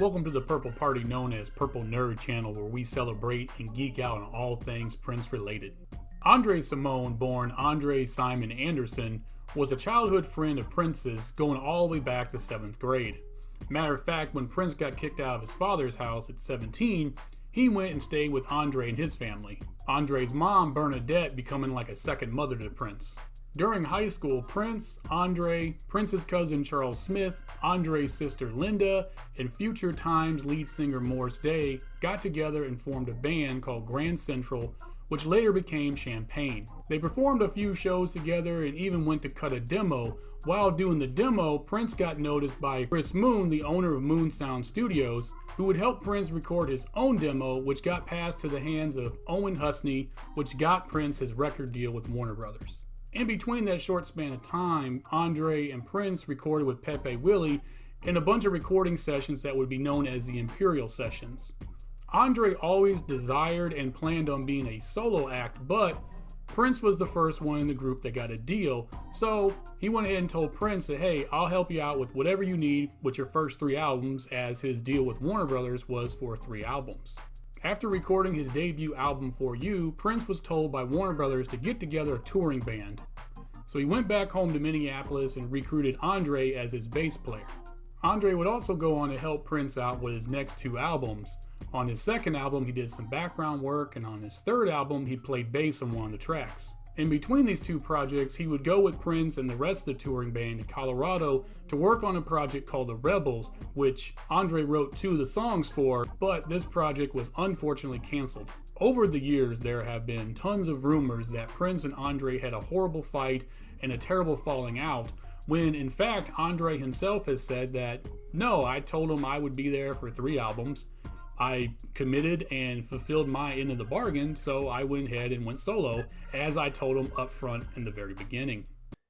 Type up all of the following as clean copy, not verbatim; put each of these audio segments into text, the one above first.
welcome to the Purple Party known as Purple Nerd Channel, where we celebrate and geek out on all things Prince related. Andre Cymone, born Andre Simon Anderson, was a childhood friend of Prince's going all the way back to 7th grade. Matter of fact, when Prince got kicked out of his father's house at 17, he went and stayed with Andre and his family. Andre's mom, Bernadette, becoming like a second mother to Prince. During high school, Prince, Andre, Prince's cousin Charles Smith, Andre's sister Linda, and future Times lead singer Morris Day got together and formed a band called Grand Central, which later became Champagne. They performed a few shows together and even went to cut a demo. While doing the demo, Prince got noticed by Chris Moon, the owner of Moon Sound Studios, who would help Prince record his own demo, which got passed to the hands of Owen Husney, which got Prince his record deal with Warner Brothers. In between that short span of time, Andre and Prince recorded with Pepe Willie in a bunch of recording sessions that would be known as the Imperial Sessions. Andre always desired and planned on being a solo act, but Prince was the first one in the group that got a deal, so he went ahead and told Prince that, hey, I'll help you out with whatever you need with your first 3 albums, as his deal with Warner Brothers was for 3 albums. After recording his debut album For You, Prince was told by Warner Brothers to get together a touring band. So he went back home to Minneapolis and recruited Andre as his bass player. Andre would also go on to help Prince out with his next 2 albums. On his second album, he did some background work, and on his third album, he played bass on one of the tracks. In between these 2 projects, he would go with Prince and the rest of the touring band to Colorado to work on a project called The Rebels, which Andre wrote 2 of the songs for, but this project was unfortunately canceled. Over the years, there have been tons of rumors that Prince and Andre had a horrible fight and a terrible falling out, when in fact, Andre himself has said that, no, I told him I would be there for 3 albums. I committed and fulfilled my end of the bargain, so I went ahead and went solo, as I told him up front in the very beginning.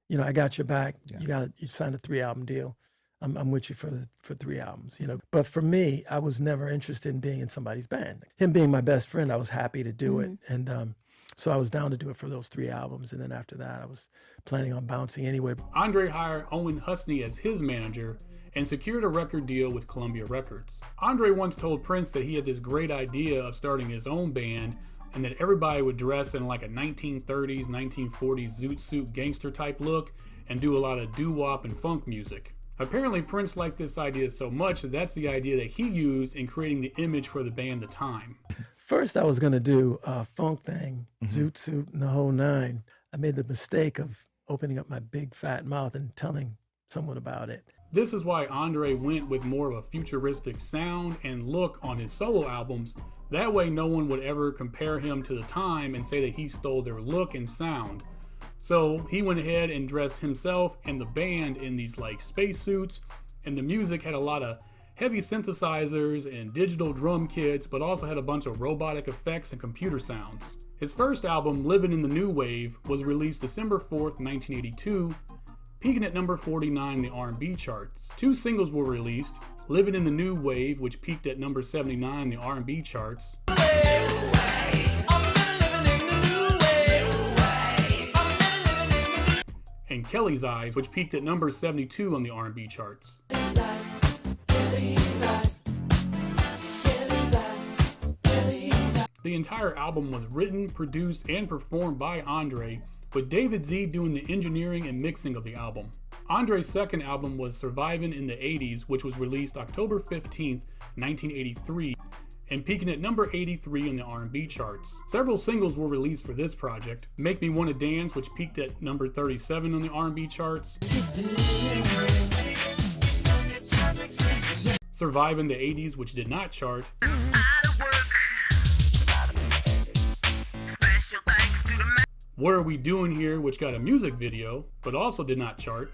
You know, I got your back. Yeah. You signed a 3-album deal. I'm with you for 3 albums, you know. But for me, I was never interested in being in somebody's band. Him being my best friend, I was happy to do it. And so I was down to do it for those 3 albums. And then after that, I was planning on bouncing anyway. Andre hired Owen Husney as his manager and secured a record deal with Columbia Records. Andre once told Prince that he had this great idea of starting his own band and that everybody would dress in like a 1930s, 1940s zoot suit gangster type look and do a lot of doo-wop and funk music. Apparently Prince liked this idea so much that that's the idea that he used in creating the image for the band at the time. First I was gonna do a funk thing, zoot suit and the whole 9. I made the mistake of opening up my big fat mouth and telling someone about it. This is why Andre went with more of a futuristic sound and look on his solo albums. That way no one would ever compare him to the time and say that he stole their look and sound. So he went ahead and dressed himself and the band in these like spacesuits, and the music had a lot of heavy synthesizers and digital drum kits, but also had a bunch of robotic effects and computer sounds. His first album, Living in the New Wave, was released December 4th, 1982, peaking at number 49 in the R&B charts. 2 singles were released, Living in the New Wave, which peaked at number 79 in the R&B charts, and Kelly's Eyes, which peaked at number 72 on the R&B charts. The entire album was written, produced, and performed by Andre, with David Z doing the engineering and mixing of the album. Andre's second album was Survivin' in the 80s, which was released October 15th, 1983, and peaking at number 83 on the R&B charts. Several singles were released for this project. Make Me Wanna Dance, which peaked at number 37 on the R&B charts. Survive in the 80s, which did not chart. What Are We Doing Here, which got a music video, but also did not chart.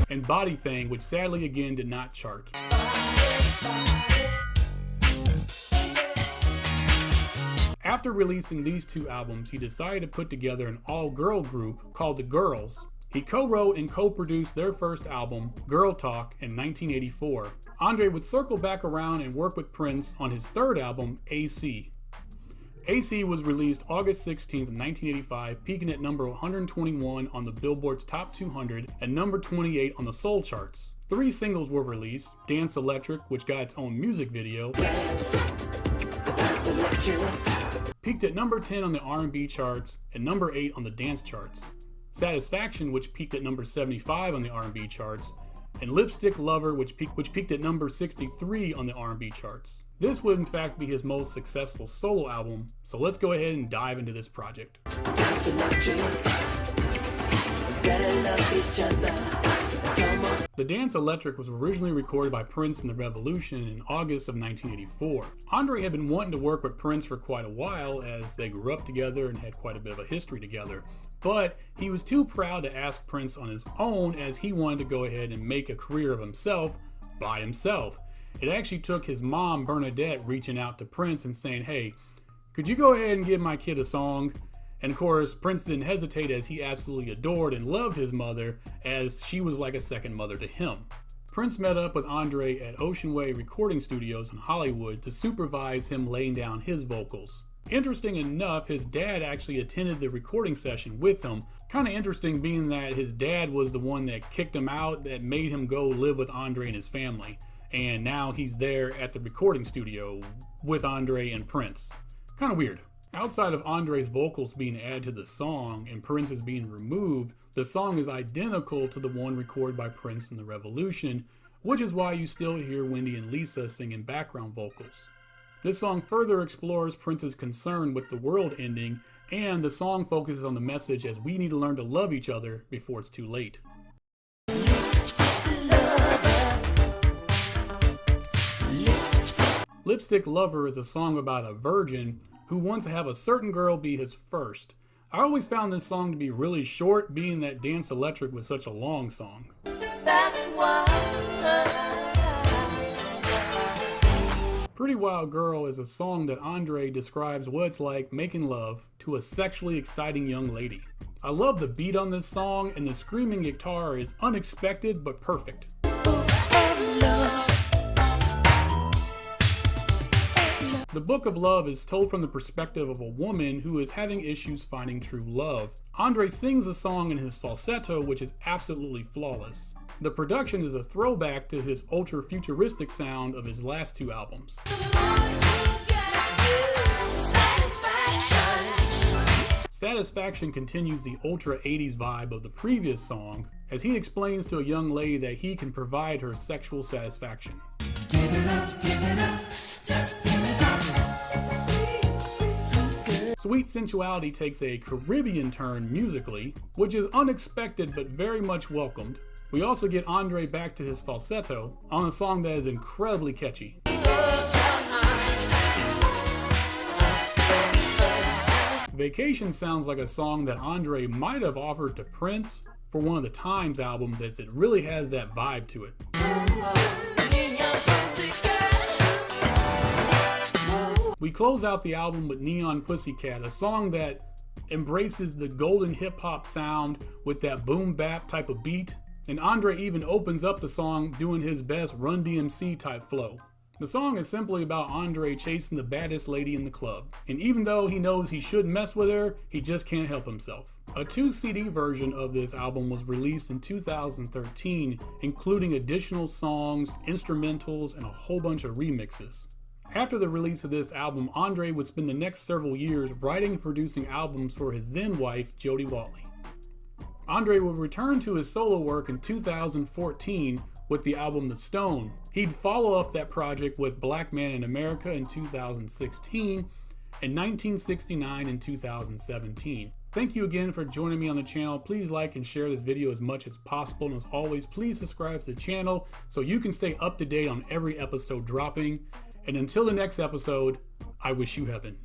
And Body Thing, which sadly again did not chart. After releasing these 2 albums, he decided to put together an all-girl group called The Girls. He co-wrote and co-produced their first album, Girl Talk, in 1984. Andre would circle back around and work with Prince on his third album, AC. AC was released August 16th, 1985, peaking at number 121 on the Billboard's Top 200 and number 28 on the Soul charts. 3 singles were released: Dance Electric, which got its own music video, peaked at number 10 on the R&B charts and number 8 on the dance charts. Satisfaction, which peaked at number 75 on the R&B charts, and Lipstick Lover, which peaked at number 63 on the R&B charts. This would in fact be his most successful solo album, so let's go ahead and dive into this project. The Dance Electric was originally recorded by Prince and the Revolution in August of 1984. Andre had been wanting to work with Prince for quite a while, as they grew up together and had quite a bit of a history together, but he was too proud to ask Prince on his own, as he wanted to go ahead and make a career of himself by himself. It actually took his mom, Bernadette, reaching out to Prince and saying, "Hey, could you go ahead and give my kid a song?" And of course, Prince didn't hesitate, as he absolutely adored and loved his mother, as she was like a second mother to him. Prince met up with Andre at Ocean Way Recording Studios in Hollywood to supervise him laying down his vocals. Interesting enough, his dad actually attended the recording session with him. Kind of interesting, being that his dad was the one that kicked him out, that made him go live with Andre and his family. And now he's there at the recording studio with Andre and Prince. Kind of weird. Outside of Andre's vocals being added to the song and Prince's being removed, the song is identical to the one recorded by Prince and the Revolution, which is why you still hear Wendy and Lisa singing background vocals. This song further explores Prince's concern with the world ending, and the song focuses on the message as we need to learn to love each other before it's too late. Lipstick Lover is a song about a virgin who wants to have a certain girl be his first. I always found this song to be really short, being that Dance Electric was such a long song. Pretty Wild Girl is a song that Andre describes what it's like making love to a sexually exciting young lady. I love the beat on this song, and the screaming guitar is unexpected but perfect. The Book of Love is told from the perspective of a woman who is having issues finding true love. Andre sings the song in his falsetto, which is absolutely flawless. The production is a throwback to his ultra-futuristic sound of his last 2 albums. Satisfaction continues the ultra 80s vibe of the previous song, as he explains to a young lady that he can provide her sexual satisfaction. Give it up, just give it up. Sweet Sensuality takes a Caribbean turn musically, which is unexpected but very much welcomed. We also get Andre back to his falsetto on a song that is incredibly catchy. Vacation sounds like a song that Andre might have offered to Prince for one of the Times albums, as it really has that vibe to it. We close out the album with Neon Pussycat, a song that embraces the golden hip-hop sound with that boom bap type of beat, and Andre even opens up the song doing his best Run DMC type flow. The song is simply about Andre chasing the baddest lady in the club, and even though he knows he shouldn't mess with her, he just can't help himself. A 2 CD version of this album was released in 2013, including additional songs, instrumentals, and a whole bunch of remixes. After the release of this album, Andre would spend the next several years writing and producing albums for his then wife, Jody Watley. Andre would return to his solo work in 2014 with the album The Stone. He'd follow up that project with Black Man in America in 2016 and 1969 in 2017. Thank you again for joining me on the channel. Please like and share this video as much as possible, and as always, please subscribe to the channel so you can stay up to date on every episode dropping. And until the next episode, I wish you heaven.